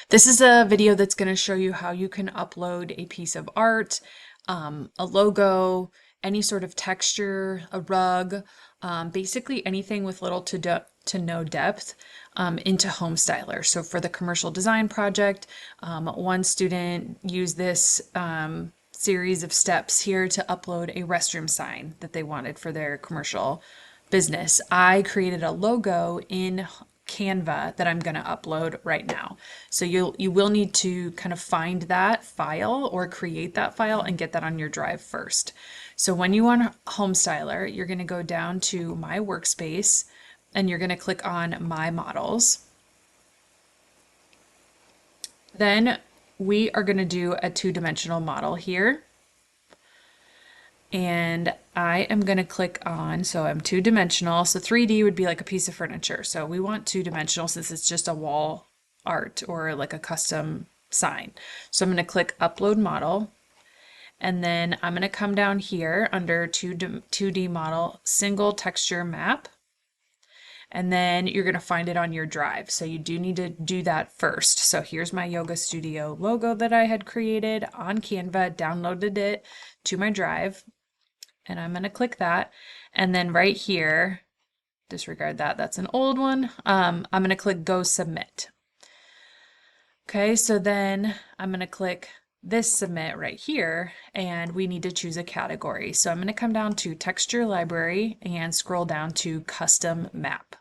This is a video that's going to show you how you can upload a piece of art, a logo, any sort of texture, a rug, basically anything with little to no depth into Homestyler. So for the commercial design project, one student used this series of steps here to upload a restroom sign that they wanted for their commercial business. I created a logo in Canva that I'm going to upload right now. So you will need to kind of find that file or create that file and get that on your drive first. So when you want Homestyler, you're going to go down to My Workspace and you're going to click on My Models. Then we are going to do a two-dimensional model here. And I am going to click on, so I'm two-dimensional. So 3D would be like a piece of furniture. So we want two-dimensional since it's just a wall art or like a custom sign. So I'm going to click Upload Model. And then I'm going to come down here under 2D Model, Single Texture Map. And then you're going to find it on your drive. So you do need to do that first. So here's my Yoga Studio logo that I had created on Canva, downloaded it to my drive. And I'm going to click that. And then right here, disregard that, that's an old one. I'm going to click Go Submit. Okay, so then I'm going to click this Submit right here, and we need to choose a category. So I'm going to come down to Texture Library and scroll down to Custom Map.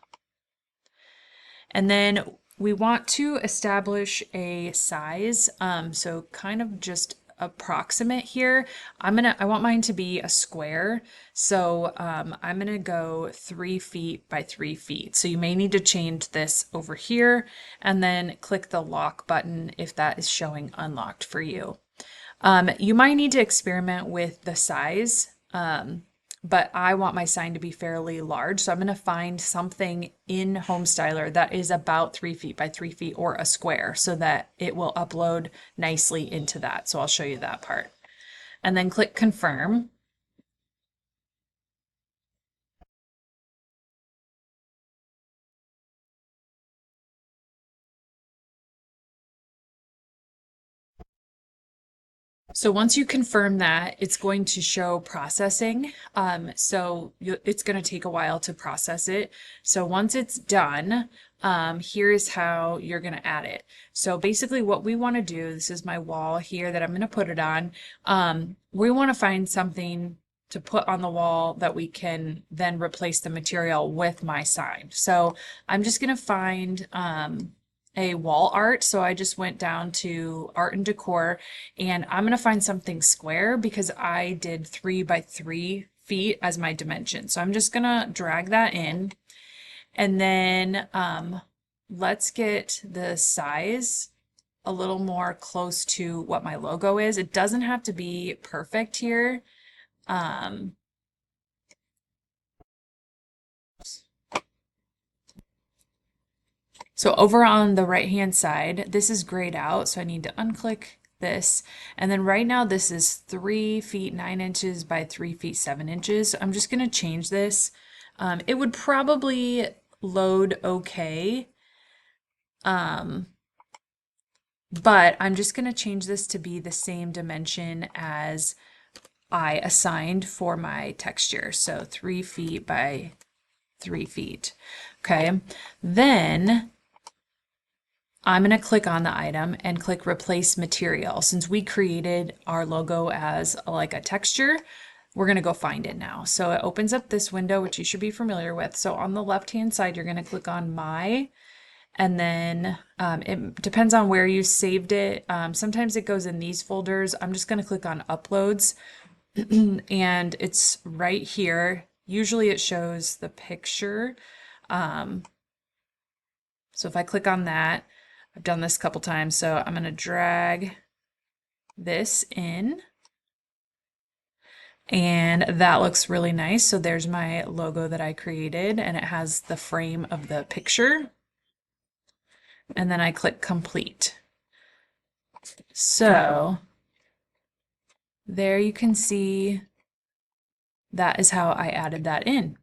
And then we want to establish a size, so kind of just approximate here. I want mine to be a square. So I'm gonna go 3 feet by 3 feet. So you may need to change this over here and then click the lock button if that is showing unlocked for you. You might need to experiment with the size, but I want my sign to be fairly large. So I'm going to find something in Homestyler that is about 3 feet by 3 feet or a square so that it will upload nicely into that. So I'll show you that part. And then click Confirm. So once you confirm that, it's going to show processing. It's going to take a while to process it. So once it's done, here's how you're going to add it. So basically what we want to do, this is my wall here that I'm going to put it on. We want to find something to put on the wall that we can then replace the material with my sign. So I'm just going to find a wall art. So I just went down to art and decor and I'm going to find something square because I did 3 by 3 feet as my dimension. So I'm just going to drag that in and then let's get the size a little more close to what my logo is. It doesn't have to be perfect here. So over on the right hand side, this is grayed out, so I need to unclick this. And then right now this is 3 feet 9 inches by 3 feet 7 inches. So I'm just going to change this. It would probably load okay. But I'm just going to change this to be the same dimension as I assigned for my texture. So 3 feet by 3 feet. Okay. Then I'm going to click on the item and click Replace Material. Since we created our logo as like a texture, we're going to go find it now. So it opens up this window, which you should be familiar with. So on the left-hand side, you're going to click on My, and then it depends on where you saved it. Sometimes it goes in these folders. I'm just going to click on Uploads, and it's right here. Usually it shows the picture. So if I click on that, I've done this a couple times, so I'm going to drag this in. And that looks really nice. So there's my logo that I created, and it has the frame of the picture. And then I click Complete. So there you can see that is how I added that in.